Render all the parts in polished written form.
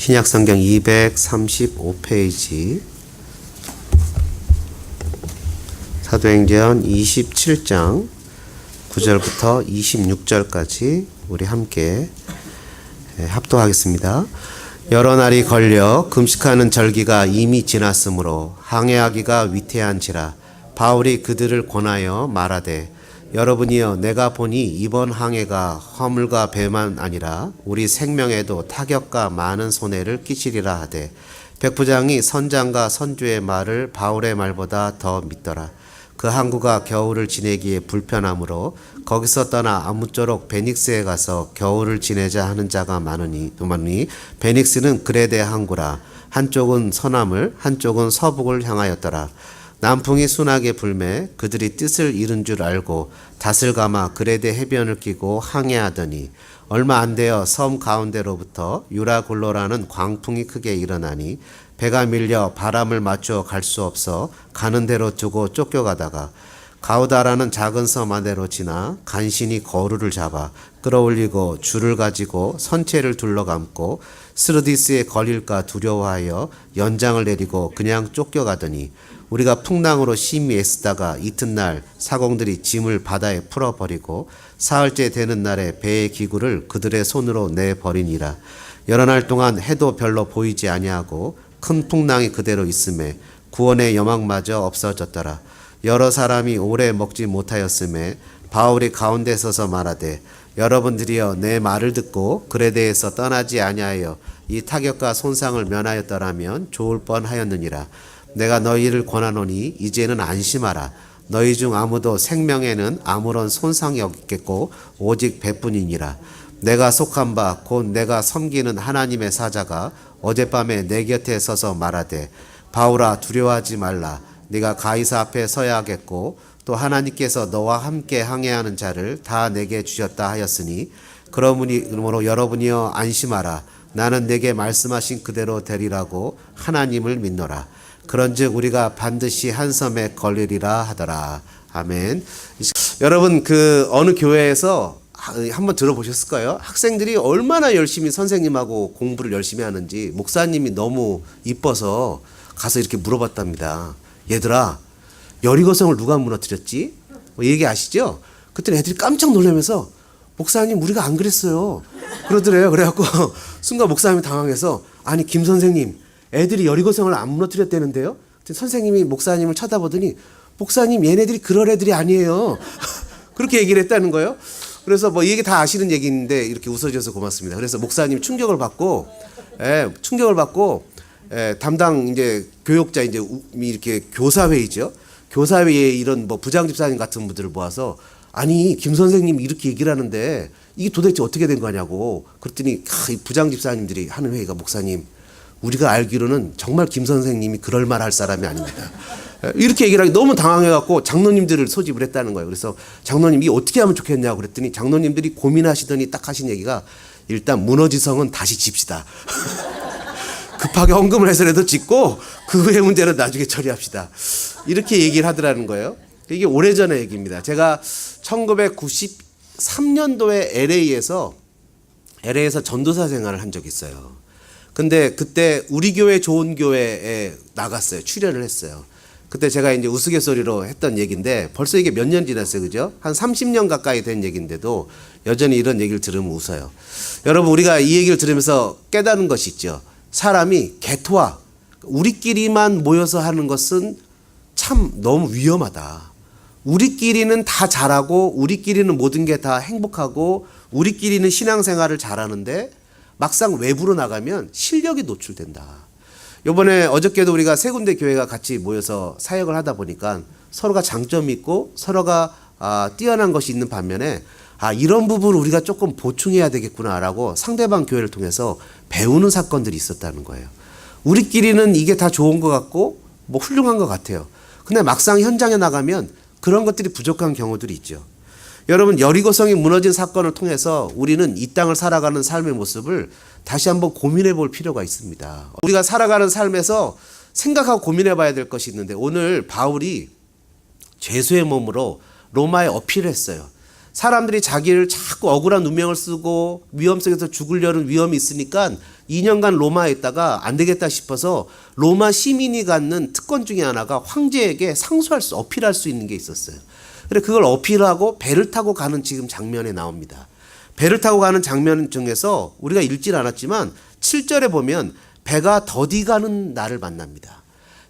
신약성경 235페이지 사도행전 27장 9절부터 26절까지 우리 함께 합독하겠습니다. 여러 날이 걸려 금식하는 절기가 이미 지났으므로 항해하기가 위태한지라 바울이 그들을 권하여 말하되 여러분이여 내가 보니 이번 항해가 화물과 배만 아니라 우리 생명에도 타격과 많은 손해를 끼치리라 하되 백부장이 선장과 선주의 말을 바울의 말보다 더 믿더라. 그 항구가 겨울을 지내기에 불편하므로 거기서 떠나 아무쪼록 베닉스에 가서 겨울을 지내자 하는 자가 많으니 베닉스는 그레데 항구라. 한쪽은 서남을 한쪽은 서북을 향하였더라. 남풍이 순하게 불매 그들이 뜻을 잃은 줄 알고 닷을 감아 그레데 해변을 끼고 항해하더니 얼마 안 되어 섬 가운데로부터 유라굴로라는 광풍이 크게 일어나니 배가 밀려 바람을 맞추어 갈 수 없어 가는 대로 두고 쫓겨가다가 가우다라는 작은 섬 안으로 지나 간신히 거루를 잡아 끌어올리고 줄을 가지고 선체를 둘러감고 스르디스에 걸릴까 두려워하여 연장을 내리고 그냥 쫓겨가더니 우리가 풍랑으로 심히 애쓰다가 이튿날 사공들이 짐을 바다에 풀어버리고 사흘째 되는 날에 배의 기구를 그들의 손으로 내버리니라. 여러 날 동안 해도 별로 보이지 아니하고 큰 풍랑이 그대로 있음에 구원의 여망마저 없어졌더라. 여러 사람이 오래 먹지 못하였음에 바울이 가운데 서서 말하되 여러분들이여 내 말을 듣고 그레데에서 떠나지 아니하여 이 타격과 손상을 면하였더라면 좋을 뻔하였느니라. 내가 너희를 권하노니 이제는 안심하라. 너희 중 아무도 생명에는 아무런 손상이 없겠고 오직 배뿐이니라. 내가 속한 바 곧 내가 섬기는 하나님의 사자가 어젯밤에 내 곁에 서서 말하되 바울아 두려워하지 말라. 네가 가이사 앞에 서야 하겠고 또 하나님께서 너와 함께 항해하는 자를 다 내게 주셨다 하였으니 그러므로 여러분이여 안심하라. 나는 내게 말씀하신 그대로 되리라고 하나님을 믿노라. 그런즉 우리가 반드시 한 섬에 걸리리라 하더라. 아멘. 여러분 어느 교회에서 한번 들어보셨을까요? 학생들이 얼마나 열심히 선생님하고 공부를 열심히 하는지 목사님이 너무 이뻐서 가서 이렇게 물어봤답니다. 얘들아 여리고성을 누가 무너뜨렸지? 얘기 아시죠? 그때 애들이 깜짝 놀라면서 목사님 우리가 안 그랬어요 그러더래요. 그래갖고 순간 목사님이 당황해서 아니 김 선생님 애들이 여리고성을 안 무너뜨렸다는데요? 선생님이 목사님을 쳐다보더니 목사님 얘네들이 그럴 애들이 아니에요 그렇게 얘기를 했다는 거예요. 그래서 이 얘기 다 아시는 얘기인데 이렇게 웃어줘서 고맙습니다. 그래서 목사님 충격을 받고 담당 이제 교육자 이제 이렇게 교사회의죠. 교사회의에 이런 부장 집사님 같은 분들을 모아서 아니 김 선생님이 이렇게 얘기를 하는데 이게 도대체 어떻게 된 거냐고 그랬더니 이 부장 집사님들이 하는 회의가 목사님 우리가 알기로는 정말 김 선생님이 그럴 말 할 사람이 아닙니다. 이렇게 얘기를 하기 너무 당황해갖고 장로님들을 소집을 했다는 거예요. 그래서 장로님 이 어떻게 하면 좋겠냐고 그랬더니 장로님들이 고민하시더니 딱 하신 얘기가 일단 무너지성은 다시 집시다. 급하게 헌금을 해서라도 짓고 그 후의 문제는 나중에 처리합시다. 이렇게 얘기를 하더라는 거예요. 이게 오래전의 얘기입니다. 제가 1993년도에 LA에서 전도사 생활을 한 적이 있어요. 근데 그때 우리 교회 좋은 교회에 나갔어요. 출연을 했어요. 그때 제가 이제 우스갯소리로 했던 얘기인데 벌써 이게 몇 년 지났어요. 그죠? 한 30년 가까이 된 얘기인데도 여전히 이런 얘기를 들으면 웃어요. 여러분 우리가 이 얘기를 들으면서 깨달은 것이 있죠. 사람이 개토화 우리끼리만 모여서 하는 것은 참 너무 위험하다. 우리끼리는 다 잘하고 우리끼리는 모든 게 다 행복하고 우리끼리는 신앙생활을 잘하는데 막상 외부로 나가면 실력이 노출된다. 요번에 어저께도 우리가 세 군데 교회가 같이 모여서 사역을 하다 보니까 서로가 장점이 있고 서로가 뛰어난 것이 있는 반면에 이런 부분을 우리가 조금 보충해야 되겠구나라고 상대방 교회를 통해서 배우는 사건들이 있었다는 거예요. 우리끼리는 이게 다 좋은 것 같고 훌륭한 것 같아요. 근데 막상 현장에 나가면 그런 것들이 부족한 경우들이 있죠. 여러분 여리고성이 무너진 사건을 통해서 우리는 이 땅을 살아가는 삶의 모습을 다시 한번 고민해 볼 필요가 있습니다. 우리가 살아가는 삶에서 생각하고 고민해 봐야 될 것이 있는데 오늘 바울이 죄수의 몸으로 로마에 어필을 했어요. 사람들이 자기를 자꾸 억울한 누명을 쓰고 위험 속에서 죽으려는 위험이 있으니까 2년간 로마에 있다가 안 되겠다 싶어서 로마 시민이 갖는 특권 중에 하나가 황제에게 어필할 수 있는 게 있었어요. 그래 그걸 어필하고 배를 타고 가는 지금 장면에 나옵니다. 배를 타고 가는 장면 중에서 우리가 읽질 않았지만 7절에 보면 배가 더디가는 날을 만납니다.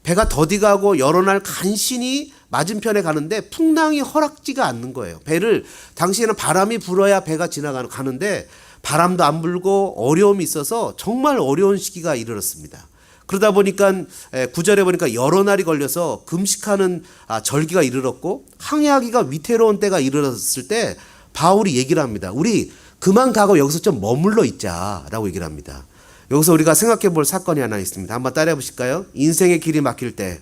배가 더디가고 여러 날 간신히 맞은편에 가는데 풍랑이 허락지가 않는 거예요. 배를 당시에는 바람이 불어야 배가 가는데 바람도 안 불고 어려움이 있어서 정말 어려운 시기가 이르렀습니다. 그러다 보니까 9절에 보니까 여러 날이 걸려서 금식하는 절기가 이르렀고 항해하기가 위태로운 때가 이르렀을 때 바울이 얘기를 합니다. 우리 그만 가고 여기서 좀 머물러 있자라고 얘기를 합니다. 여기서 우리가 생각해 볼 사건이 하나 있습니다. 한번 따라해 보실까요? 인생의 길이 막힐 때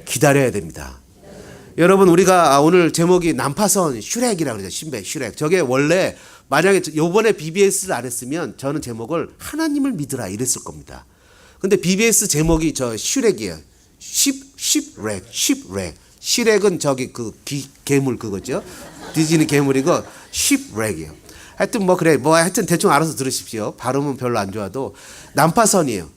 기다려야 됩니다. 여러분 우리가 오늘 제목이 난파선 슈렉이라고 그러죠. 신배 슈렉. 저게 원래 만약에 요번에 BBS를 안 했으면 저는 제목을 하나님을 믿으라 이랬을 겁니다. 근데 BBS 제목이 저 슈렉이에요. 쉽렉. 슈렉은 저기 괴물 그거죠. 디즈니 괴물이고 쉽렉이에요. 하여튼 하여튼 대충 알아서 들으십시오. 발음은 별로 안 좋아도 난파선이에요.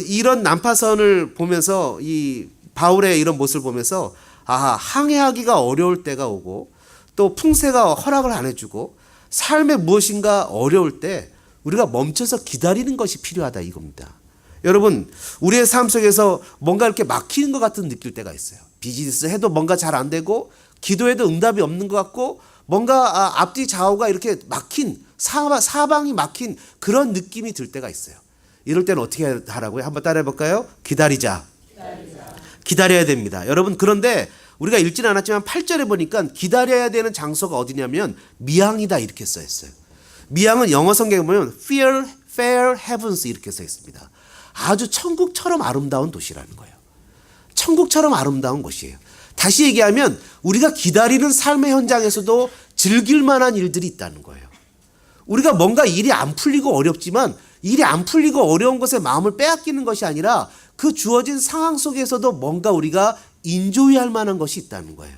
이런 난파선을 보면서 이 바울의 이런 모습을 보면서 항해하기가 어려울 때가 오고 또 풍세가 허락을 안 해주고 삶에 무엇인가 어려울 때 우리가 멈춰서 기다리는 것이 필요하다 이겁니다. 여러분 우리의 삶 속에서 뭔가 이렇게 막히는 것 같은 느낄 때가 있어요. 비즈니스 해도 뭔가 잘 안 되고 기도해도 응답이 없는 것 같고 뭔가 앞뒤 좌우가 이렇게 막힌 사방이 막힌 그런 느낌이 들 때가 있어요. 이럴 때는 어떻게 하라고요? 한번 따라해 볼까요? 기다려야 됩니다. 여러분 그런데 우리가 읽지는 않았지만 8절에 보니까 기다려야 되는 장소가 어디냐면 미항이다 이렇게 써 있어요. 미항은 영어 성경에 보면 fair heavens 이렇게 써 있습니다. 아주 천국처럼 아름다운 도시라는 거예요. 천국처럼 아름다운 곳이에요. 다시 얘기하면 우리가 기다리는 삶의 현장에서도 즐길 만한 일들이 있다는 거예요. 우리가 뭔가 일이 안 풀리고 어렵지만 일이 안 풀리고 어려운 것에 마음을 빼앗기는 것이 아니라 그 주어진 상황 속에서도 뭔가 우리가 인조이할 만한 것이 있다는 거예요.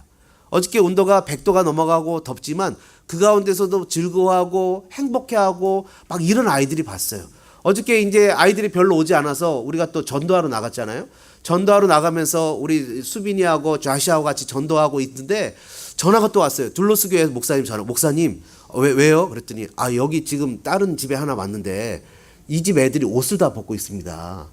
어저께 온도가 100도가 넘어가고 덥지만 그 가운데서도 즐거워하고 행복해하고 막 이런 아이들이 봤어요. 어저께 이제 아이들이 별로 오지 않아서 우리가 또 전도하러 나갔잖아요. 전도하러 나가면서 우리 수빈이하고 좌시하고 같이 전도하고 있는데 전화가 또 왔어요. 둘로스 교회 목사님 전화. 목사님 왜요? 그랬더니 여기 지금 다른 집에 하나 왔는데 이 집 애들이 옷을 다 벗고 있습니다.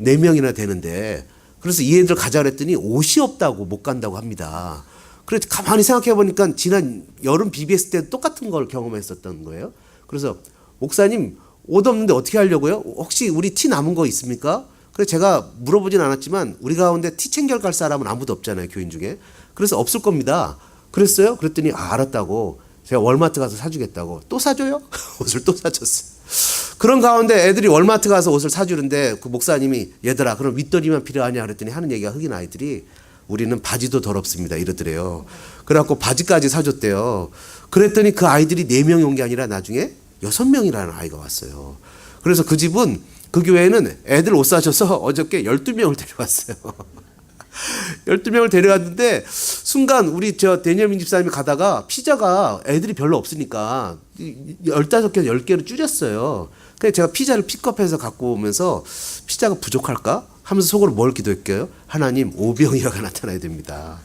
4명이나 되는데 그래서 이 애들 가자 그랬더니 옷이 없다고 못 간다고 합니다. 그래서 가만히 생각해 보니까 지난 여름 BBS 때 똑같은 걸 경험했었던 거예요. 그래서 목사님 옷 없는데 어떻게 하려고요? 혹시 우리 티 남은 거 있습니까? 그래서 제가 물어보진 않았지만 우리 가운데 티 챙겨 갈 사람은 아무도 없잖아요. 교인 중에. 그래서 없을 겁니다. 그랬어요? 그랬더니 알았다고. 제가 월마트 가서 사주겠다고. 또 사줘요? 옷을 또 사줬어요. 그런 가운데 애들이 월마트 가서 옷을 사주는데 그 목사님이 얘들아 그럼 윗도리만 필요하냐 그랬더니 하는 얘기가 흑인 아이들이 우리는 바지도 더럽습니다 이러더래요. 그래갖고 바지까지 사줬대요. 그랬더니 그 아이들이 4명이 온 게 아니라 나중에 6명이라는 아이가 왔어요. 그래서 그 집은 그 교회는 애들 옷 사줘서 어저께 12명을 데려왔어요. 12명을 데려왔는데 순간 우리 데니얼 집사님이 가다가 피자가 애들이 별로 없으니까 15개, 10개로 줄였어요. 그래서 제가 피자를 픽업해서 갖고 오면서 피자가 부족할까? 하면서 속으로 뭘 기도했게요? 하나님 오병이어가 나타나야 됩니다.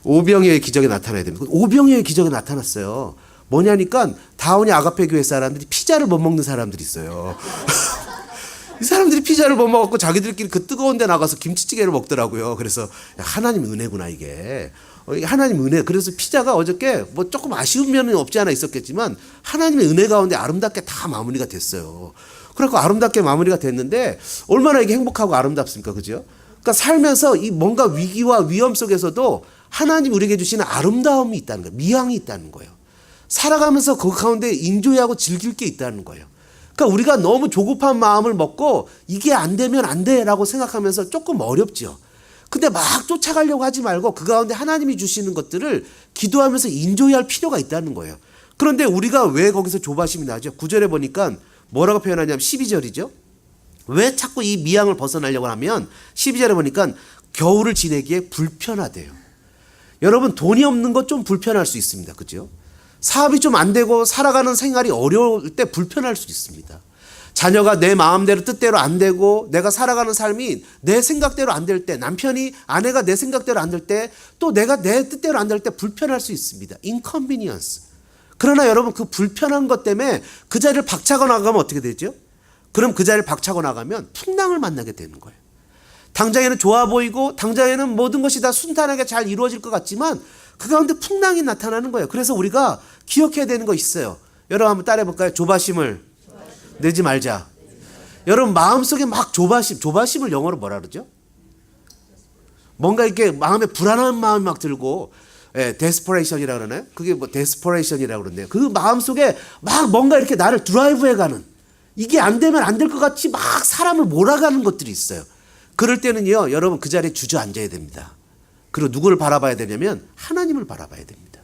오병이어의 기적이 나타나야 됩니다. 오병이어의 기적이 나타났어요. 뭐냐니까 다운이 아가페 교회 사람들이 피자를 못 먹는 사람들이 있어요. 이 사람들이 피자를 못 먹었고 자기들끼리 그 뜨거운 데 나가서 김치찌개를 먹더라고요. 그래서 하나님 은혜구나 이게. 하나님 은혜. 그래서 피자가 어저께 뭐 조금 아쉬운 면은 없지 않아 있었겠지만 하나님의 은혜 가운데 아름답게 다 마무리가 됐어요. 그래서 아름답게 마무리가 됐는데 얼마나 이게 행복하고 아름답습니까? 그죠? 그러니까 살면서 이 뭔가 위기와 위험 속에서도 하나님 우리에게 주시는 아름다움이 있다는 거예요. 미항이 있다는 거예요. 살아가면서 그 가운데 인조이하고 즐길 게 있다는 거예요. 그러니까 우리가 너무 조급한 마음을 먹고 이게 안 되면 안 돼라고 생각하면서 조금 어렵죠. 근데 막 쫓아가려고 하지 말고 그 가운데 하나님이 주시는 것들을 기도하면서 인조이할 필요가 있다는 거예요. 그런데 우리가 왜 거기서 조바심이 나죠? 9절에 보니까 뭐라고 표현하냐면 12절이죠. 왜 자꾸 이 미항을 벗어나려고 하면 12절에 보니까 겨울을 지내기에 불편하대요. 여러분 돈이 없는 것 좀 불편할 수 있습니다. 그죠? 사업이 좀 안 되고 살아가는 생활이 어려울 때 불편할 수 있습니다. 자녀가 내 마음대로 뜻대로 안 되고 내가 살아가는 삶이 내 생각대로 안 될 때, 남편이 아내가 내 생각대로 안 될 때, 또 내가 내 뜻대로 안 될 때 불편할 수 있습니다. inconvenience. 그러나 여러분 그 불편한 것 때문에 그 자리를 박차고 나가면 어떻게 되죠? 그럼 그 자리를 박차고 나가면 풍랑을 만나게 되는 거예요. 당장에는 좋아 보이고 당장에는 모든 것이 다 순탄하게 잘 이루어질 것 같지만 그 가운데 풍랑이 나타나는 거예요. 그래서 우리가 기억해야 되는 거 있어요. 여러분 한번 따라해 볼까요? 조바심을 내지 말자. 여러분 마음속에 막 조바심을 영어로 뭐라 그러죠? 뭔가 이렇게 마음에 불안한 마음이 막 들고, 데스퍼레이션이라 그러나요? 그게 뭐 데스퍼레이션이라고 그러는데요. 그 마음속에 막 뭔가 이렇게 나를 드라이브해 가는, 이게 안 되면 안 될 것 같이 막 사람을 몰아가는 것들이 있어요. 그럴 때는요, 여러분 그 자리에 주저앉아야 됩니다. 그리고 누구를 바라봐야 되냐면 하나님을 바라봐야 됩니다.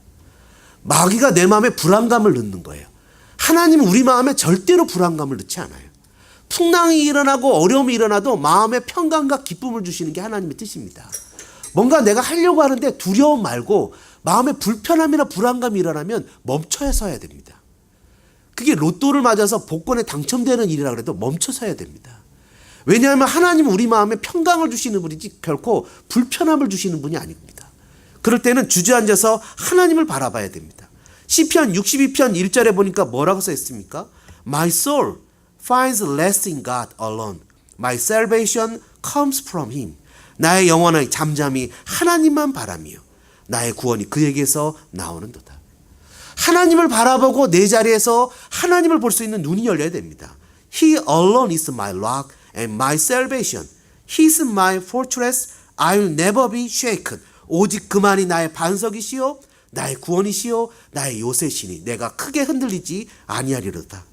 마귀가 내 마음에 불안감을 넣는 거예요. 하나님은 우리 마음에 절대로 불안감을 넣지 않아요. 풍랑이 일어나고 어려움이 일어나도 마음에 평강과 기쁨을 주시는 게 하나님의 뜻입니다. 뭔가 내가 하려고 하는데 두려움 말고 마음에 불편함이나 불안감이 일어나면 멈춰야 서야 됩니다. 그게 로또를 맞아서 복권에 당첨되는 일이라 그래도 멈춰 서야 됩니다. 왜냐하면 하나님은 우리 마음에 평강을 주시는 분이지 결코 불편함을 주시는 분이 아닙니다. 그럴 때는 주저앉아서 하나님을 바라봐야 됩니다. 시편 62편 1절에 보니까 뭐라고 써 있습니까? My soul finds rest in God alone. My salvation comes from Him. 나의 영혼은 잠잠히 하나님만 바라며 나의 구원이 그에게서 나오는도다. 하나님을 바라보고 내 자리에서 하나님을 볼 수 있는 눈이 열려야 됩니다. He alone is my rock and my salvation. He is my fortress. I will never be shaken. 오직 그만이 나의 반석이시요 나의 구원이시요 나의 요새시니 내가 크게 흔들리지 아니하리로다.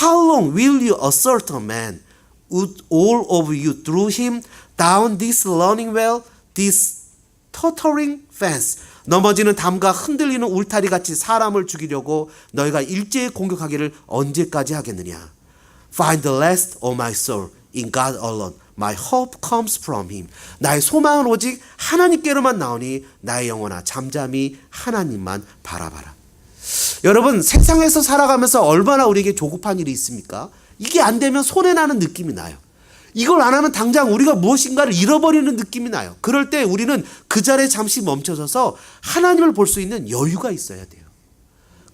How long will you assert a man? Would all of you throw him down this running well, this tottering fence? 넘어지는 담과 흔들리는 울타리 같이 사람을 죽이려고 너희가 일제히 공격하기를 언제까지 하겠느냐? Find the rest of my soul in God alone. My hope comes from Him. 나의 소망은 오직 하나님께로만 나오니 나의 영혼아 잠잠히 하나님만 바라봐라. 여러분 세상에서 살아가면서 얼마나 우리에게 조급한 일이 있습니까? 이게 안 되면 손해나는 느낌이 나요. 이걸 안 하면 당장 우리가 무엇인가를 잃어버리는 느낌이 나요. 그럴 때 우리는 그 자리에 잠시 멈춰서서 하나님을 볼 수 있는 여유가 있어야 돼요.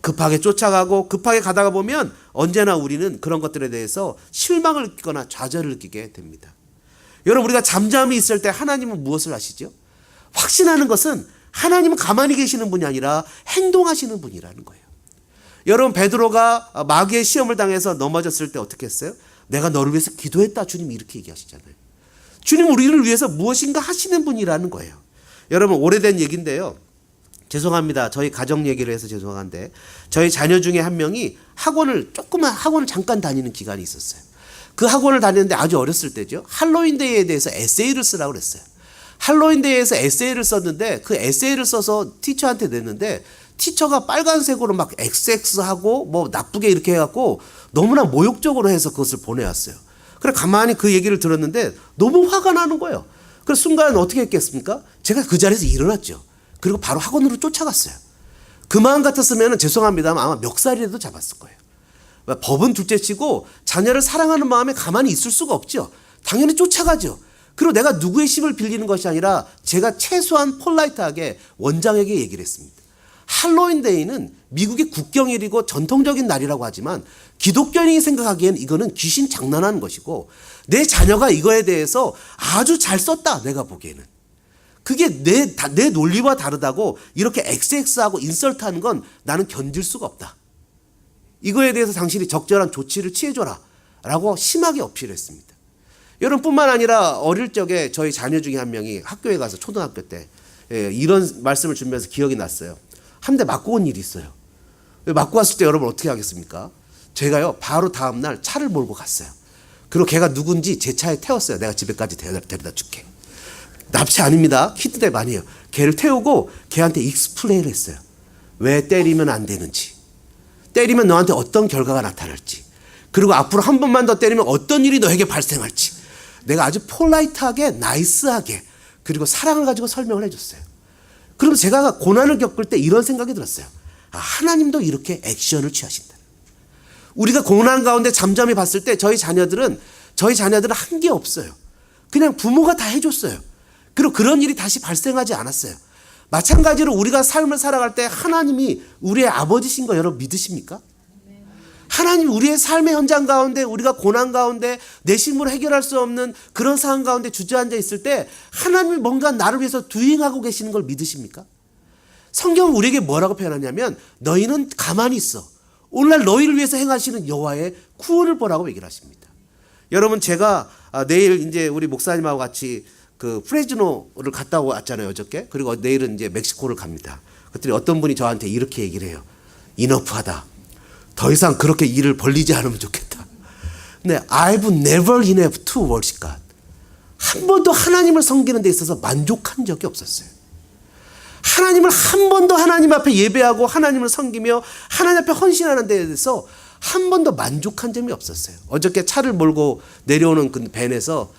급하게 쫓아가고 급하게 가다가 보면 언제나 우리는 그런 것들에 대해서 실망을 느끼거나 좌절을 느끼게 됩니다. 여러분 우리가 잠잠히 있을 때 하나님은 무엇을 하시죠? 확신하는 것은 하나님은 가만히 계시는 분이 아니라 행동하시는 분이라는 거예요. 여러분 베드로가 마귀의 시험을 당해서 넘어졌을 때 어떻게 했어요? 내가 너를 위해서 기도했다. 주님이 이렇게 얘기하시잖아요. 주님은 우리를 위해서 무엇인가 하시는 분이라는 거예요. 여러분 오래된 얘기인데요. 죄송합니다. 저희 가정 얘기를 해서 죄송한데 저희 자녀 중에 한 명이 조그만 학원을 잠깐 다니는 기간이 있었어요. 그 학원을 다녔는데 아주 어렸을 때죠. 할로윈데이에 대해서 에세이를 쓰라고 그랬어요. 할로윈데이에서 에세이를 썼는데 그 에세이를 써서 티처한테 냈는데 티처가 빨간색으로 막 XX하고 뭐 나쁘게 이렇게 해갖고 너무나 모욕적으로 해서 그것을 보내왔어요. 그래 가만히 그 얘기를 들었는데 너무 화가 나는 거예요. 그래서 순간 어떻게 했겠습니까? 제가 그 자리에서 일어났죠. 그리고 바로 학원으로 쫓아갔어요. 그 마음 같았으면 죄송합니다만 아마 멱살이라도 잡았을 거예요. 법은 둘째치고 자녀를 사랑하는 마음에 가만히 있을 수가 없죠. 당연히 쫓아가죠. 그리고 내가 누구의 힘을 빌리는 것이 아니라 제가 최소한 폴라이트하게 원장에게 얘기를 했습니다. 할로윈데이는 미국의 국경일이고 전통적인 날이라고 하지만 기독교인이 생각하기엔 이거는 귀신 장난하는 것이고 내 자녀가 이거에 대해서 아주 잘 썼다 내가 보기에는. 그게 내 논리와 다르다고 이렇게 XX하고 인설트하는 건 나는 견딜 수가 없다. 이거에 대해서 당신이 적절한 조치를 취해줘라 라고 심하게 어필했습니다. 여러분뿐만 아니라 어릴 적에 저희 자녀 중에 한 명이 학교에 가서 초등학교 때 이런 말씀을 주면서 기억이 났어요. 한 대 맞고 온 일이 있어요. 맞고 왔을 때 여러분 어떻게 하겠습니까? 제가요 바로 다음날 차를 몰고 갔어요. 그리고 걔가 누군지 제 차에 태웠어요. 내가 집에까지 데려다 줄게. 납치 아닙니다. 키드냅 아니에요. 걔를 태우고 걔한테 익스플레인을 했어요. 왜 때리면 안 되는지, 때리면 너한테 어떤 결과가 나타날지, 그리고 앞으로 한 번만 더 때리면 어떤 일이 너에게 발생할지 내가 아주 폴라이트하게 나이스하게 그리고 사랑을 가지고 설명을 해줬어요. 그럼 제가 고난을 겪을 때 이런 생각이 들었어요. 아, 하나님도 이렇게 액션을 취하신다. 우리가 고난 가운데 잠잠히 봤을 때 저희 자녀들은 한 게 없어요. 그냥 부모가 다 해줬어요. 그리고 그런 일이 다시 발생하지 않았어요. 마찬가지로 우리가 삶을 살아갈 때 하나님이 우리의 아버지신 거 여러분 믿으십니까? 하나님 우리의 삶의 현장 가운데 우리가 고난 가운데 내 힘으로 해결할 수 없는 그런 상황 가운데 주저앉아 있을 때 하나님이 뭔가 나를 위해서 두행하고 계시는 걸 믿으십니까? 성경은 우리에게 뭐라고 표현하냐면 너희는 가만히 있어. 오늘날 너희를 위해서 행하시는 여호와의 구원을 보라고 얘기를 하십니다. 여러분 제가 내일 이제 우리 목사님하고 같이 그 프레즈노를 갔다 왔잖아요 어저께. 그리고 내일은 이제 멕시코를 갑니다. 그랬더니 어떤 분이 저한테 이렇게 얘기를 해요. 이너프하다. 더 이상 그렇게 일을 벌리지 않으면 좋겠다. 근데 I've never enough to worship God. 한 번도 하나님을 섬기는 데 있어서 만족한 적이 없었어요. 하나님을 한 번도 하나님 앞에 예배하고 하나님을 섬기며 하나님 앞에 헌신하는 데 대해서 한 번도 만족한 점이 없었어요. 어저께 차를 몰고 내려오는 그 밴에서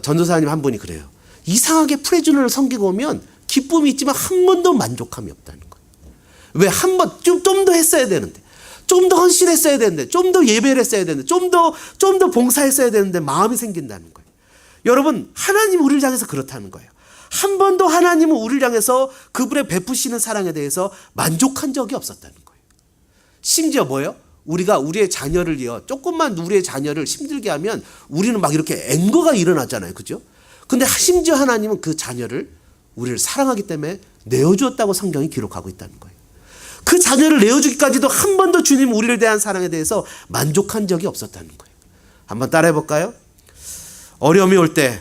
전도사님 한 분이 그래요. 이상하게 프레즈너를 섬기고 오면 기쁨이 있지만 한 번도 만족함이 없다는 거예요. 왜 한 번 좀 더 했어야 되는데, 좀 더 헌신했어야 되는데, 좀 더 예배를 했어야 되는데, 좀 더 봉사했어야 되는데 마음이 생긴다는 거예요. 여러분 하나님 우리를 향해서 그렇다는 거예요. 한 번도 하나님은 우리를 향해서 그분의 베푸시는 사랑에 대해서 만족한 적이 없었다는 거예요. 심지어 뭐예요? 우리가 우리의 자녀를 조금만 우리의 자녀를 힘들게 하면 우리는 막 이렇게 앵거가 일어나잖아요. 그죠? 근데 심지어 하나님은 그 자녀를 우리를 사랑하기 때문에 내어주었다고 성경이 기록하고 있다는 거예요. 그 자녀를 내어주기까지도 한 번도 주님 우리를 대한 사랑에 대해서 만족한 적이 없었다는 거예요. 한번 따라해 볼까요? 어려움이 올 때,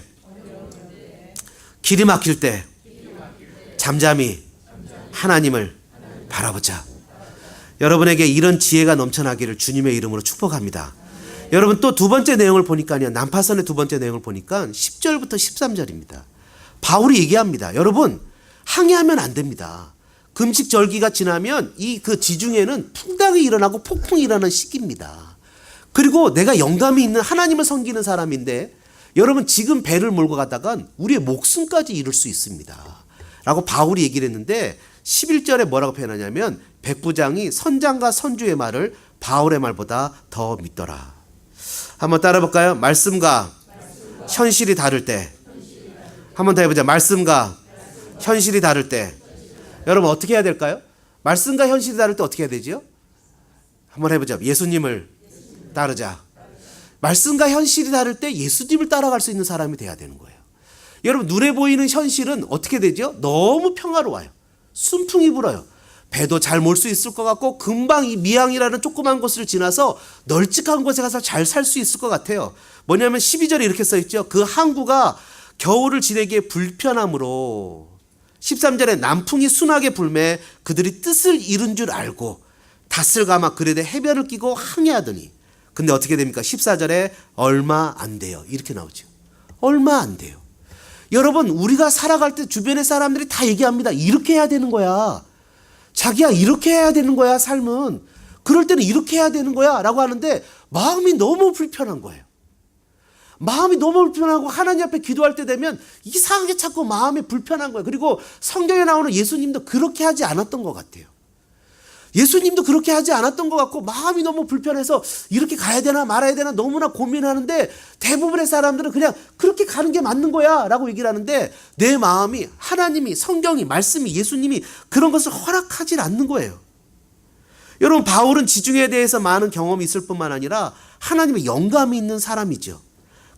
길이 막힐 때 잠잠히 하나님을 바라보자. 여러분에게 이런 지혜가 넘쳐나기를 주님의 이름으로 축복합니다. 여러분 또 두 번째 내용을 보니까요. 난파선의 두 번째 내용을 보니까 10절부터 13절입니다. 바울이 얘기합니다. 여러분 항해하면 안 됩니다. 금식절기가 지나면 이 그 지중해는 풍랑이 일어나고 폭풍이 일어나는 시기입니다. 그리고 내가 영감이 있는 하나님을 섬기는 사람인데 여러분 지금 배를 몰고 가다간 우리의 목숨까지 잃을 수 있습니다. 라고 바울이 얘기를 했는데 11절에 뭐라고 표현하냐면 백부장이 선장과 선주의 말을 바울의 말보다 더 믿더라. 한번 따라 볼까요? 말씀과 현실이 다를 때. 한번 더 해보자. 말씀과 현실이 다를 때. 여러분 어떻게 해야 될까요? 말씀과 현실이 다를 때 어떻게 해야 되죠? 한번 해보자. 예수님을 따르자. 말씀과 현실이 다를 때 예수님을 따라갈 수 있는 사람이 돼야 되는 거예요. 여러분 눈에 보이는 현실은 어떻게 되죠? 너무 평화로워요. 순풍이 불어요. 배도 잘 몰 수 있을 것 같고 금방 이 미항이라는 조그만 곳을 지나서 널찍한 곳에 가서 잘 살 수 있을 것 같아요. 뭐냐면 12절에 이렇게 써있죠. 그 항구가 겨울을 지내기에 불편함으로 13절에 남풍이 순하게 불매 그들이 뜻을 잃은 줄 알고 닷을 감아 그레데 해변을 끼고 항해하더니 근데 어떻게 됩니까? 14절에 얼마 안 돼요. 이렇게 나오죠. 얼마 안 돼요. 여러분 우리가 살아갈 때 주변의 사람들이 다 얘기합니다. 이렇게 해야 되는 거야. 자기야 이렇게 해야 되는 거야 삶은. 그럴 때는 이렇게 해야 되는 거야 라고 하는데 마음이 너무 불편한 거예요. 마음이 너무 불편하고 하나님 앞에 기도할 때 되면 이상하게 자꾸 마음이 불편한 거예요. 그리고 성경에 나오는 예수님도 그렇게 하지 않았던 것 같아요. 예수님도 그렇게 하지 않았던 것 같고 마음이 너무 불편해서 이렇게 가야 되나 말아야 되나 너무나 고민하는데 대부분의 사람들은 그냥 그렇게 가는 게 맞는 거야 라고 얘기를 하는데 내 마음이 하나님이 성경이 말씀이 예수님이 그런 것을 허락하지 않는 거예요. 여러분 바울은 지중해에 대해서 많은 경험이 있을 뿐만 아니라 하나님의 영감이 있는 사람이죠.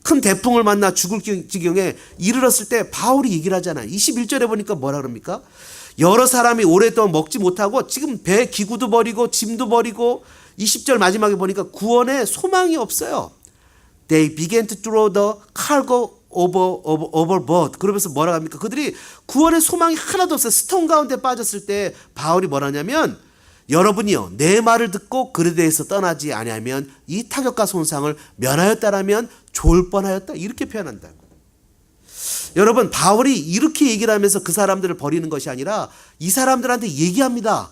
큰 대풍을 만나 죽을 지경에 이르렀을 때 바울이 얘기를 하잖아요. 21절에 보니까 뭐라 그럽니까? 여러 사람이 오랫동안 먹지 못하고 지금 배 기구도 버리고 짐도 버리고 20절 마지막에 보니까 구원의 소망이 없어요. They began to throw the cargo overboard. 그러면서 뭐라 합니까? 그들이 구원의 소망이 하나도 없어요. 스톰 가운데 빠졌을 때 바울이 뭐라냐면 여러분이요 내 말을 듣고 그에 대해서 떠나지 아니하면 이 타격과 손상을 면하였다라면 좋을 뻔하였다 이렇게 표현한다고. 여러분 바울이 이렇게 얘기를 하면서 그 사람들을 버리는 것이 아니라 이 사람들한테 얘기합니다.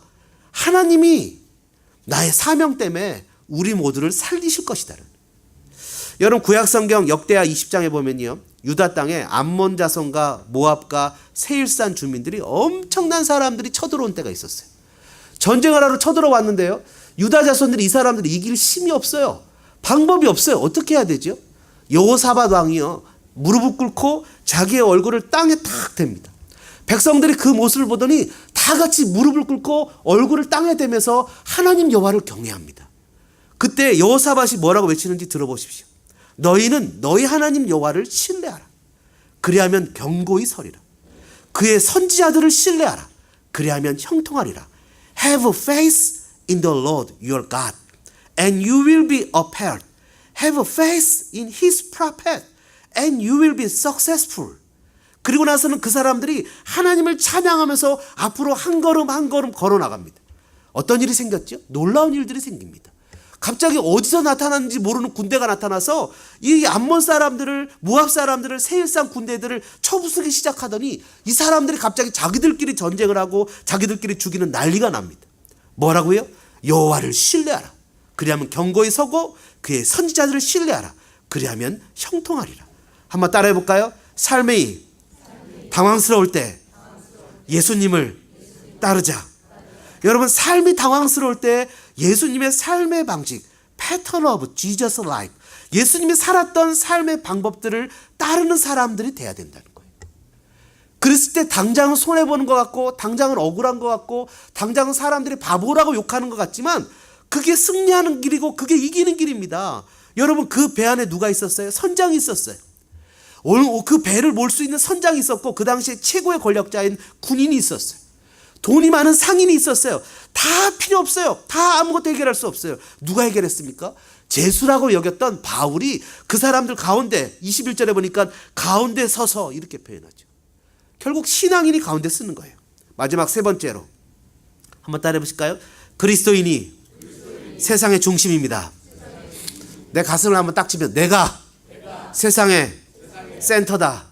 하나님이 나의 사명 때문에 우리 모두를 살리실 것이다. 여러분 구약성경 역대하 20장에 보면요 유다 땅에 암몬 자손과 모압과 세일산 주민들이 엄청난 사람들이 쳐들어온 때가 있었어요. 전쟁을 하러 쳐들어왔는데요. 유다 자손들이 이 사람들이 이길 힘이 없어요. 방법이 없어요. 어떻게 해야 되죠? 여호사밧 왕이요, 무릎을 꿇고 자기의 얼굴을 땅에 탁 댑니다. 백성들이 그 모습을 보더니 다 같이 무릎을 꿇고 얼굴을 땅에 대면서 하나님 여호와를 경외합니다. 그때 여호사밧이 뭐라고 외치는지 들어보십시오. 너희는 너희 하나님 여호와를 신뢰하라. 그리하면 견고히 서리라. 그의 선지자들을 신뢰하라. 그리하면 형통하리라. Have faith in the Lord your God, and you will be upheld. Have faith in his prophet, and you will be successful. 그리고 나서는 그 사람들이 하나님을 찬양하면서 앞으로 한 걸음 한 걸음 걸어 나갑니다. 어떤 일이 생겼죠? 놀라운 일들이 생깁니다. 갑자기 어디서 나타났는지 모르는 군대가 나타나서 이 암몬 사람들을, 모압 사람들을, 세일산 군대들을 쳐부수기 시작하더니 이 사람들이 갑자기 자기들끼리 전쟁을 하고 자기들끼리 죽이는 난리가 납니다. 뭐라고요? 여호와를 신뢰하라. 그리하면 견고히 서고 그의 선지자들을 신뢰하라. 그리하면 형통하리라. 한번 따라해 볼까요? 삶이 당황스러울 때 예수님을 따르자. 여러분, 삶이 당황스러울 때 예수님의 삶의 방식, pattern of Jesus life, 예수님이 살았던 삶의 방법들을 따르는 사람들이 돼야 된다는 거예요. 그랬을 때 당장은 손해보는 것 같고, 당장은 억울한 것 같고, 당장은 사람들이 바보라고 욕하는 것 같지만 그게 승리하는 길이고 그게 이기는 길입니다. 여러분, 그 배 안에 누가 있었어요? 선장이 있었어요. 그 배를 몰 수 있는 선장이 있었고, 그 당시에 최고의 권력자인 군인이 있었어요. 돈이 많은 상인이 있었어요. 다 필요 없어요. 다 아무것도 해결할 수 없어요. 누가 해결했습니까? 죄수라고 여겼던 바울이 그 사람들 가운데, 21절에 보니까 가운데 서서 이렇게 표현하죠. 결국 신앙인이 가운데 쓰는 거예요. 마지막 세 번째로 한번 따라해 보실까요? 그리스도인이 세상의 중심입니다. 내 가슴을 한번 딱 치면 내가 세상의 센터다.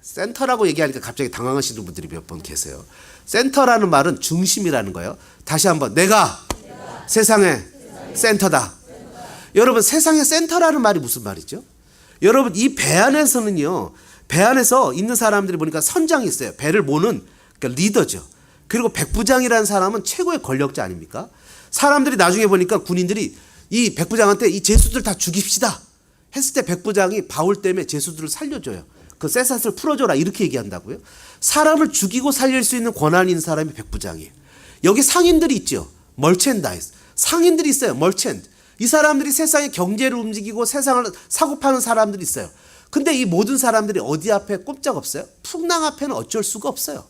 센터라고 얘기하니까 갑자기 당황하시는 분들이 몇 번 계세요. 센터라는 말은 중심이라는 거예요. 다시 한번, 내가 세상의 센터다. 여러분, 세상의 센터라는 말이 무슨 말이죠? 여러분, 이 배 안에서는요, 배 안에서 있는 사람들이 보니까 선장이 있어요. 배를 모는, 그러니까 리더죠. 그리고 백부장이라는 사람은 최고의 권력자 아닙니까? 사람들이 나중에 보니까 군인들이 이 백부장한테 이 죄수들 다 죽입시다 했을 때 백부장이 바울 때문에 죄수들을 살려줘요. 그 쇠사슬 풀어줘라 이렇게 얘기한다고요. 사람을 죽이고 살릴 수 있는 권한이 있는 사람이 백부장이에요. 여기 상인들이 있죠. 멀첸다이즈. 상인들이 있어요. 멀첸드. 이 사람들이 세상의 경제를 움직이고 세상을 사고 파는 사람들이 있어요. 근데 이 모든 사람들이 어디 앞에 꼼짝없어요? 풍랑 앞에는 어쩔 수가 없어요.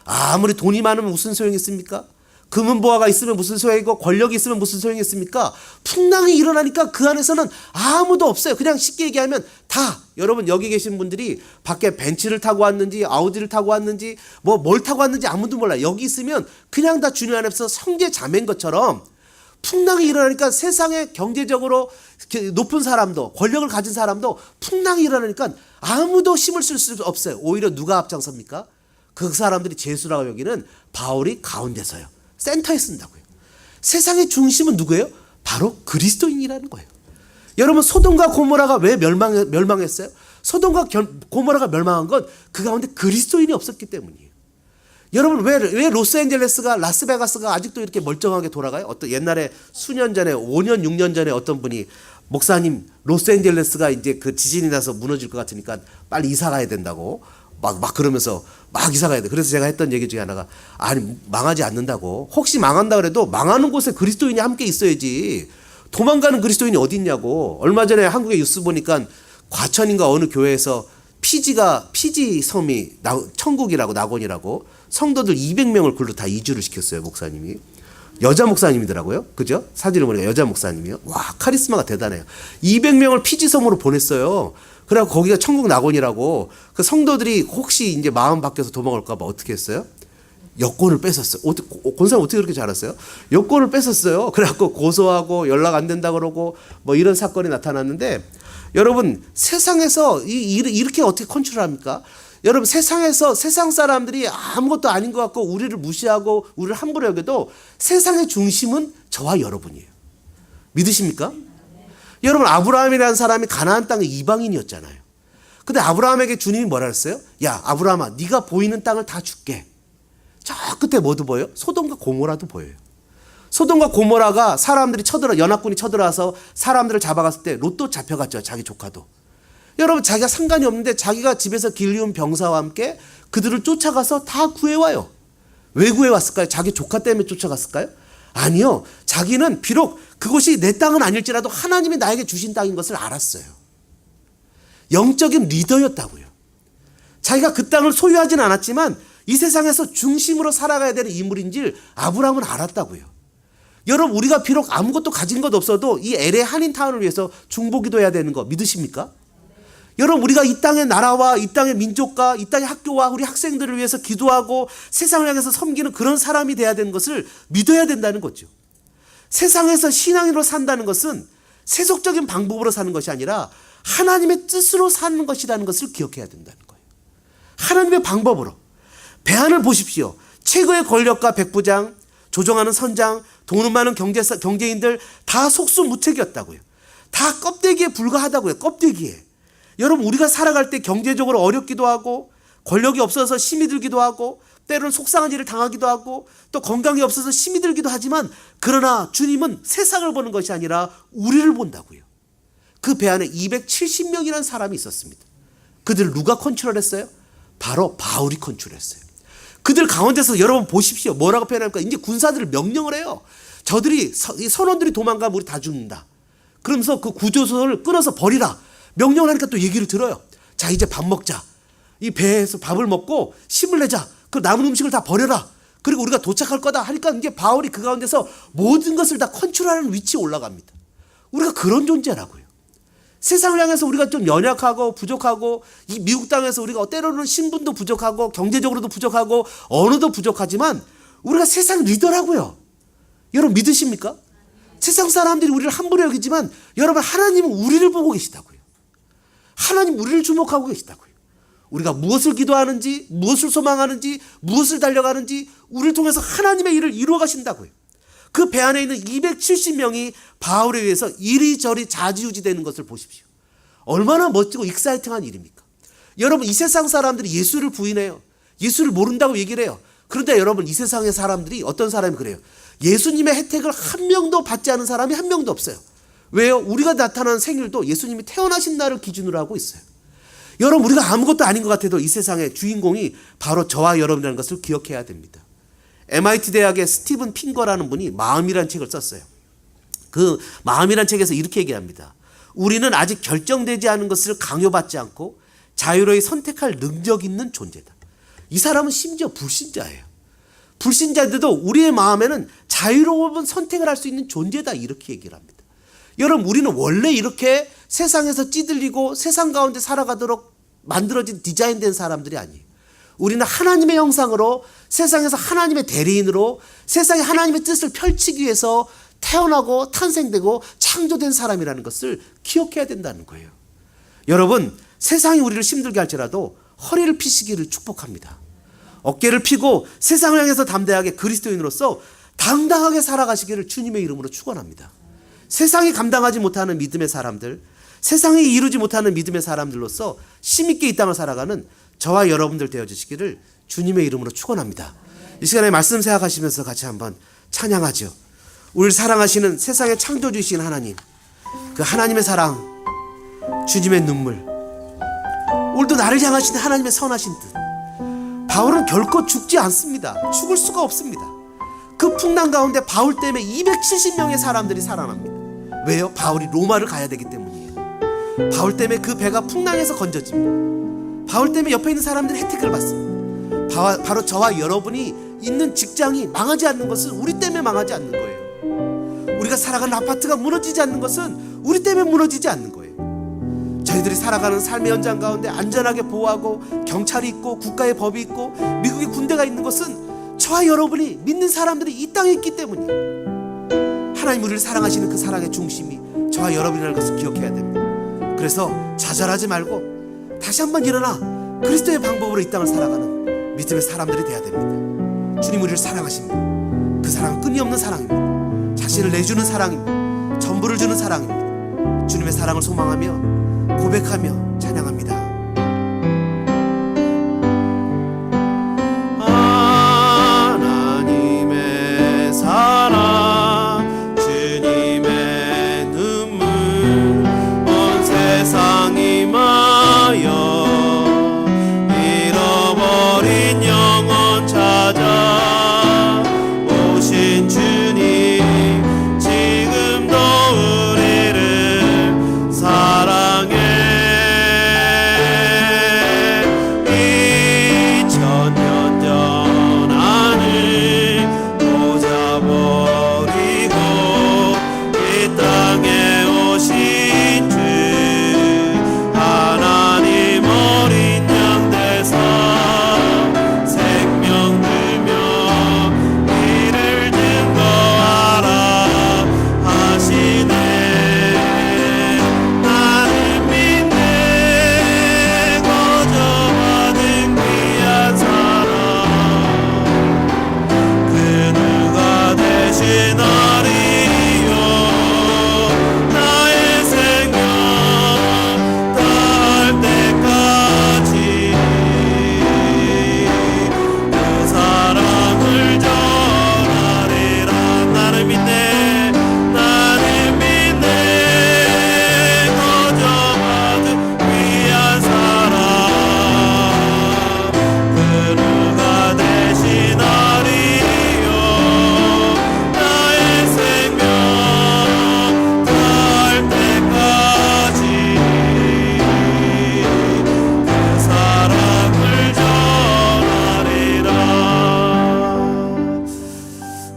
아무리 돈이 많으면 무슨 소용이 있습니까? 금은보화가 있으면 무슨 소용이고 권력이 있으면 무슨 소용이 있습니까? 풍랑이 일어나니까 그 안에서는 아무도 없어요. 그냥 쉽게 얘기하면 다, 여러분 여기 계신 분들이 밖에 벤츠를 타고 왔는지 아우디를 타고 왔는지 뭘 타고 왔는지 아무도 몰라요. 여기 있으면 그냥 다 주님 안에서 형제 자매인 것처럼 풍랑이 일어나니까 세상에 경제적으로 높은 사람도 권력을 가진 사람도 풍랑이 일어나니까 아무도 힘을 쓸 수 없어요. 오히려 누가 앞장섭니까? 그 사람들이 죄수라고 여기는 바울이 가운데 서요. 센터에 쓴다고요. 세상의 중심은 누구예요? 바로 그리스도인이라는 거예요. 여러분, 소돔과 고모라가 왜 멸망했어요? 소돔과 고모라가 멸망한 건 그 가운데 그리스도인이 없었기 때문이에요. 여러분, 왜 로스앤젤레스가, 라스베가스가 아직도 이렇게 멀쩡하게 돌아가요? 어떤 옛날에 수년 전에, 5년, 6년 전에 어떤 분이, 목사님, 로스앤젤레스가 이제 그 지진이 나서 무너질 것 같으니까 빨리 이사 가야 된다고 막 그러면서 막 이사 가야 돼. 그래서 제가 했던 얘기 중에 하나가, 아니, 망하지 않는다고. 혹시 망한다 그래도 망하는 곳에 그리스도인이 함께 있어야지. 도망가는 그리스도인이 어디 있냐고. 얼마 전에 한국의 뉴스 보니까 과천인가 어느 교회에서 피지 섬이 천국이라고, 낙원이라고 성도들 200명을 글로 다 이주를 시켰어요. 목사님이. 여자 목사님이더라고요. 그죠? 사진을 보니까 여자 목사님이요. 와, 카리스마가 대단해요. 200명을 피지 섬으로 보냈어요. 그래서 거기가 천국 낙원이라고. 그 성도들이 혹시 이제 마음 바뀌어서 도망올까봐 어떻게 했어요? 여권을 뺏었어요. 권사님 어떻게 그렇게 잘했어요? 여권을 뺏었어요. 그래갖고 고소하고 연락 안 된다 그러고 뭐 이런 사건이 나타났는데, 여러분, 세상에서 이렇게 어떻게 컨트롤합니까? 여러분, 세상에서 세상 사람들이 아무것도 아닌 것 같고 우리를 무시하고 우리를 함부로 여겨도 세상의 중심은 저와 여러분이에요. 믿으십니까? 여러분, 아브라함이라는 사람이 가나안 땅의 이방인이었잖아요. 근데 아브라함에게 주님이 뭐라 그랬어요? 야, 아브라함아, 네가 보이는 땅을 다 줄게. 저 끝에 뭐도 보여요? 소돔과 고모라도 보여요. 소돔과 고모라가 사람들이 연합군이 쳐들어와서 사람들을 잡아갔을 때 롯도 잡혀갔죠. 자기 조카도. 여러분, 자기가 상관이 없는데 자기가 집에서 길리운 병사와 함께 그들을 쫓아가서 다 구해와요. 왜 구해왔을까요? 자기 조카 때문에 쫓아갔을까요? 아니요. 자기는 비록 그곳이 내 땅은 아닐지라도 하나님이 나에게 주신 땅인 것을 알았어요. 영적인 리더였다고요. 자기가 그 땅을 소유하진 않았지만 이 세상에서 중심으로 살아가야 되는 인물인지를 아브라함은 알았다고요. 여러분, 우리가 비록 아무것도 가진 것 없어도 이 LA 한인타운을 위해서 중보기도해야 되는 거 믿으십니까? 여러분, 우리가 이 땅의 나라와 이 땅의 민족과 이 땅의 학교와 우리 학생들을 위해서 기도하고 세상을 향해서 섬기는 그런 사람이 돼야 되는 것을 믿어야 된다는 거죠. 세상에서 신앙인으로 산다는 것은 세속적인 방법으로 사는 것이 아니라 하나님의 뜻으로 사는 것이라는 것을 기억해야 된다는 거예요. 하나님의 방법으로. 배안을 보십시오. 최고의 권력과 백부장, 조종하는 선장, 돈 많은 경제인들 다 속수무책이었다고요. 다 껍데기에 불과하다고요. 껍데기에. 여러분, 우리가 살아갈 때 경제적으로 어렵기도 하고 권력이 없어서 힘이 들기도 하고 때로는 속상한 일을 당하기도 하고 또 건강이 없어서 힘이 들기도 하지만 그러나 주님은 세상을 보는 것이 아니라 우리를 본다고요. 그 배 안에 270명이라는 사람이 있었습니다. 그들을 누가 컨트롤했어요? 바로 바울이 컨트롤했어요. 그들 가운데서 여러분 보십시오. 뭐라고 표현합니까? 이제 군사들을 명령을 해요. 저들이 선원들이 도망가면 우리 다 죽는다. 그러면서 그 구조선을 끊어서 버리라. 명령을 하니까 또 얘기를 들어요. 자, 이제 밥 먹자. 이 배에서 밥을 먹고 힘을 내자. 그 남은 음식을 다 버려라. 그리고 우리가 도착할 거다 하니까 이제 바울이 그 가운데서 모든 것을 다 컨트롤하는 위치에 올라갑니다. 우리가 그런 존재라고요. 세상을 향해서 우리가 좀 연약하고 부족하고 이 미국 땅에서 우리가 때로는 신분도 부족하고 경제적으로도 부족하고 언어도 부족하지만 우리가 세상 리더라고요. 여러분 믿으십니까? 세상 사람들이 우리를 함부로 여기지만 여러분, 하나님은 우리를 보고 계시다고요. 하나님 우리를 주목하고 계시다고요. 우리가 무엇을 기도하는지, 무엇을 소망하는지, 무엇을 달려가는지 우리를 통해서 하나님의 일을 이루어 가신다고요. 그 배 안에 있는 270명이 바울에 의해서 이리저리 좌지우지 되는 것을 보십시오. 얼마나 멋지고 익사이팅한 일입니까? 여러분, 이 세상 사람들이 예수를 부인해요. 예수를 모른다고 얘기를 해요. 그런데 여러분, 이 세상의 사람들이 어떤 사람이 그래요? 예수님의 혜택을 한 명도 받지 않은 사람이 한 명도 없어요. 왜요? 우리가 나타나는 생일도 예수님이 태어나신 날을 기준으로 하고 있어요. 여러분, 우리가 아무것도 아닌 것 같아도 이 세상의 주인공이 바로 저와 여러분이라는 것을 기억해야 됩니다. MIT 대학의 스티븐 핑거라는 분이 마음이란 책을 썼어요. 그 마음이란 책에서 이렇게 얘기합니다. 우리는 아직 결정되지 않은 것을 강요받지 않고 자유로이 선택할 능력 있는 존재다. 이 사람은 심지어 불신자예요. 불신자인데도 우리의 마음에는 자유로운 선택을 할 수 있는 존재다, 이렇게 얘기를 합니다. 여러분, 우리는 원래 이렇게 세상에서 찌들리고 세상 가운데 살아가도록 만들어진 디자인된 사람들이 아니에요. 우리는 하나님의 형상으로 세상에서 하나님의 대리인으로 세상에 하나님의 뜻을 펼치기 위해서 태어나고 탄생되고 창조된 사람이라는 것을 기억해야 된다는 거예요. 여러분, 세상이 우리를 힘들게 할지라도 허리를 피시기를 축복합니다. 어깨를 피고 세상을 향해서 담대하게 그리스도인으로서 당당하게 살아가시기를 주님의 이름으로 축원합니다. 세상이 감당하지 못하는 믿음의 사람들, 세상이 이루지 못하는 믿음의 사람들로서 힘있게 이 땅을 살아가는 저와 여러분들 되어주시기를 주님의 이름으로 축원합니다. 이 시간에 말씀 생각하시면서 같이 한번 찬양하죠. 우리를 사랑하시는 세상의 창조주이신 하나님, 그 하나님의 사랑, 주님의 눈물, 오늘도 나를 향하신 하나님의 선하신 뜻. 바울은 결코 죽지 않습니다. 죽을 수가 없습니다. 그 풍랑 가운데 바울 때문에 270명의 사람들이 살아납니다. 왜요? 바울이 로마를 가야 되기 때문이에요. 바울 때문에 그 배가 풍랑에서 건져집니다. 바울 때문에 옆에 있는 사람들이 혜택을 받습니다. 바로 저와 여러분이 있는 직장이 망하지 않는 것은 우리 때문에 망하지 않는 거예요. 우리가 살아가는 아파트가 무너지지 않는 것은 우리 때문에 무너지지 않는 거예요. 저희들이 살아가는 삶의 현장 가운데 안전하게 보호하고 경찰이 있고 국가의 법이 있고 미국의 군대가 있는 것은 저와 여러분이 믿는 사람들이 이 땅에 있기 때문이에요. 하나님 우리를 사랑하시는 그 사랑의 중심이 저와 여러분이라는 것을 기억해야 됩니다. 그래서 좌절하지 말고 다시 한번 일어나 그리스도의 방법으로 이 땅을 살아가는 믿음의 사람들이 돼야 됩니다. 주님 우리를 사랑하십니다. 그 사랑은 끊임없는 사랑입니다. 자신을 내주는 사랑입니다. 전부를 주는 사랑입니다. 주님의 사랑을 소망하며 고백하며 찬양합니다.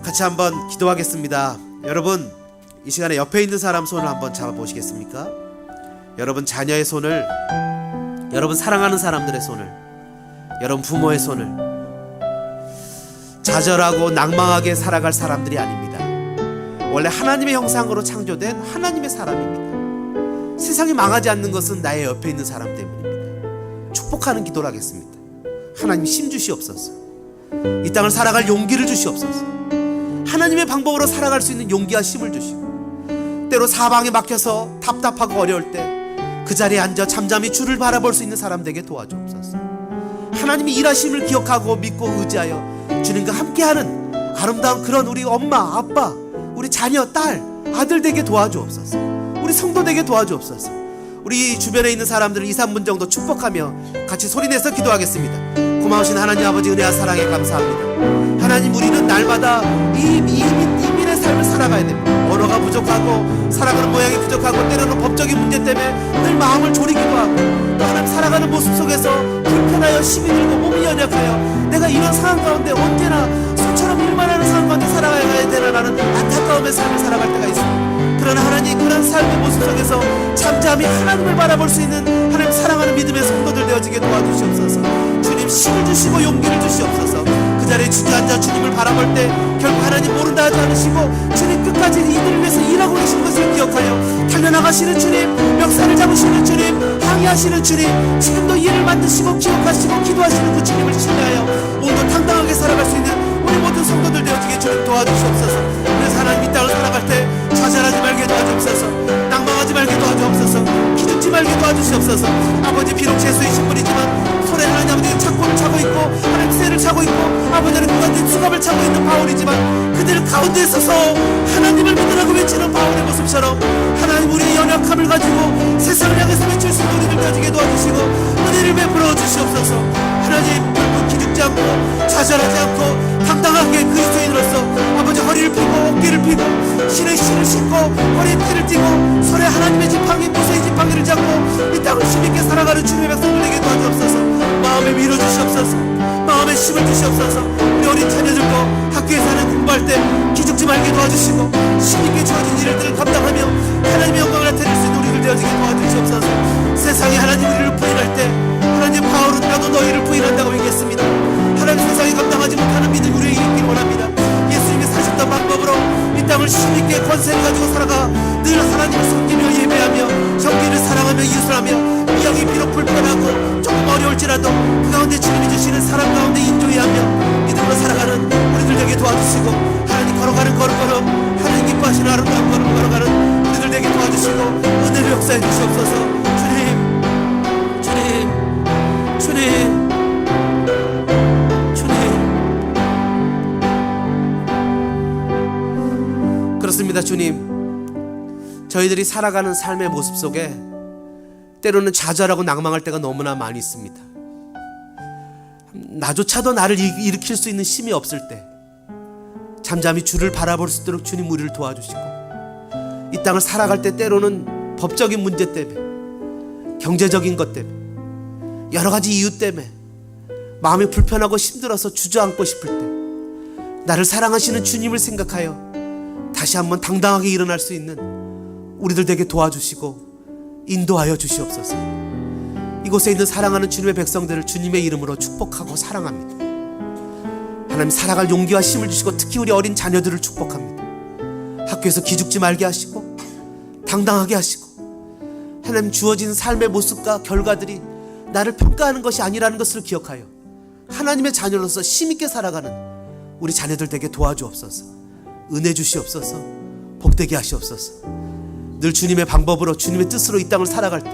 같이 한번 기도하겠습니다. 여러분, 이 시간에 옆에 있는 사람 손을 한번 잡아보시겠습니까? 여러분 자녀의 손을, 여러분 사랑하는 사람들의 손을, 여러분 부모의 손을. 좌절하고 낭망하게 살아갈 사람들이 아닙니다. 원래 하나님의 형상으로 창조된 하나님의 사람입니다. 세상이 망하지 않는 것은 나의 옆에 있는 사람 때문입니다. 축복하는 기도를 하겠습니다. 하나님 힘 주시옵소서. 이 땅을 살아갈 용기를 주시옵소서. 하나님의 방법으로 살아갈 수 있는 용기와 힘을 주시고, 때로 사방에 막혀서 답답하고 어려울 때 그 자리에 앉아 잠잠히 주를 바라볼 수 있는 사람 되게 도와주옵소서. 하나님이 일하심을 기억하고 믿고 의지하여 주님과 함께하는 아름다운 그런 우리 엄마, 아빠, 우리 자녀, 딸, 아들 되게 도와주옵소서. 우리 성도 되게 도와주옵소서. 우리 주변에 있는 사람들을 2, 3분 정도 축복하며 같이 소리내서 기도하겠습니다. 고마우신 하나님 아버지 은혜와 사랑에 감사합니다. 하나님, 우리는 날마다 이민의 삶을 살아가야 됩니다. 언어가 부족하고 살아가는 모양이 부족하고 때로는 법적인 문제 때문에 늘 마음을 졸이기도 하고, 또 하나님 살아가는 모습 속에서 불편하여 힘이 들고 몸이 연약하여 내가 이런 상황 가운데 언제나 소처럼 일만 하는 상황 가운데 살아가야 되나라는 안타까움의 삶을 살아갈 때가 있습니다. 그러나 하나님, 그런 삶의 모습 속에서 잠잠히 하나님을 바라볼 수 있는 하나님 사랑하는 믿음의 성도들 되어지게 도와주시옵소서. 주님 힘을 주시고 용기를 주시옵소서. 그 자리에 주저앉아 주님을 바라볼 때 결국 하나님 모른다 하지 않으시고 주님 끝까지 이들을 위해서 일하고 계신 것을 기억하여 달려나가시는 주님, 역사를 잡으시는 주님, 항의하시는 주님, 지금도 일을 만드시고 기억하시고 기도하시는 그 주님을 신뢰하여 오늘도 당당하게 살아갈 수 있는 우리 모든 성도들 되어지게 주님 도와주시옵소서. 그래서 하나님 이 땅을 살아갈 때 좌절하지 말게 도와주옵소서. 낭망하지 말게 도와주옵소서. 기죽지 말게 도와주시옵소서. 아버지, 비록 죄수의 신분이지만 손에 하나님 아버지 착고를 차고 있고 하나님 쇠를 차고 있고 아버지는 그 가운데 수갑을 차고 있는 바울이지만 그들 가운데 서서 하나님을 믿으라고 외치는 바울의 모습처럼 하나님, 우리의 연약함을 가지고 세상을 향해서 외칠 수 있는 우리들 가지게 도와주시고 은혜를 베풀어 주시옵소서. 하나님, 결코 기죽지 않고 좌절하지 않고 당당하게 그리스도인으로서 아버지 허리를 펴고 어깨를 펴고 신의 신을 신고 허리에 띠를 띠고 손에 하나님의 지팡이, 모세의 지팡이를 잡고 이 땅을 힘있게 살아가는 주님의 백성들에게 도와주옵소서. 마음에 위로 주시옵소서. 마음에 힘을 주시옵소서. 우리 어린 자녀들도 학교에 사는 공부할 때 기죽지 말게 도와주시고 힘있게 주어진 일들을 감당하며 하나님의 영광을 나타낼 수 있는 우리들 되어지게 도와주시옵소서. 세상에 하나님 우리를 부인할 때 하나님, 바울은 나도 너희를 부인한다고 얘기했습니다. 하나님, 세상에 감당하지 못하는 믿음 우리에게 있기를 원합니다. 예수님이 사셨던 방법으로 이 땅을 힘있게 권세를 가지고 살아가 늘 하나님을 섬기며 예배하며 형제를 사랑하며 이웃을하며 미역이 비록 불편하고 조금 어려울지라도 그 가운데 주님이 주시는 사랑 가운데 인조해하며 믿음으로 살아가는 우리들 되게 도와주시고 하나님, 걸어가는 걸음걸음 하나님 기뻐하시는 아름다운 걸음 걸어가는 우리들 되게 도와주시고 은혜를 역사해 주시옵소서. 주님, 주님, 주님, 그렇습니다. 주님, 저희들이 살아가는 삶의 모습 속에 때로는 좌절하고 낭망할 때가 너무나 많이 있습니다. 나조차도 나를 일으킬 수 있는 힘이 없을 때 잠잠히 주를 바라볼 수 있도록 주님 우리를 도와주시고, 이 땅을 살아갈 때 때로는 법적인 문제 때문에, 경제적인 것 때문에, 여러 가지 이유 때문에 마음이 불편하고 힘들어서 주저앉고 싶을 때 나를 사랑하시는 주님을 생각하여 다시 한번 당당하게 일어날 수 있는 우리들 되게 도와주시고 인도하여 주시옵소서. 이곳에 있는 사랑하는 주님의 백성들을 주님의 이름으로 축복하고 사랑합니다. 하나님, 살아갈 용기와 힘을 주시고 특히 우리 어린 자녀들을 축복합니다. 학교에서 기죽지 말게 하시고 당당하게 하시고 하나님, 주어진 삶의 모습과 결과들이 나를 평가하는 것이 아니라는 것을 기억하여 하나님의 자녀로서 힘있게 살아가는 우리 자녀들 되게 도와주옵소서. 은혜 주시옵소서. 복되게 하시옵소서. 늘 주님의 방법으로 주님의 뜻으로 이 땅을 살아갈 때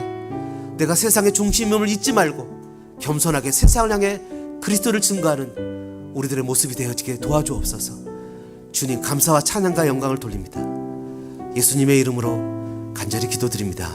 내가 세상의 중심임을 잊지 말고 겸손하게 세상을 향해 그리스도를 증거하는 우리들의 모습이 되어지게 도와주옵소서. 주님, 감사와 찬양과 영광을 돌립니다. 예수님의 이름으로 간절히 기도드립니다.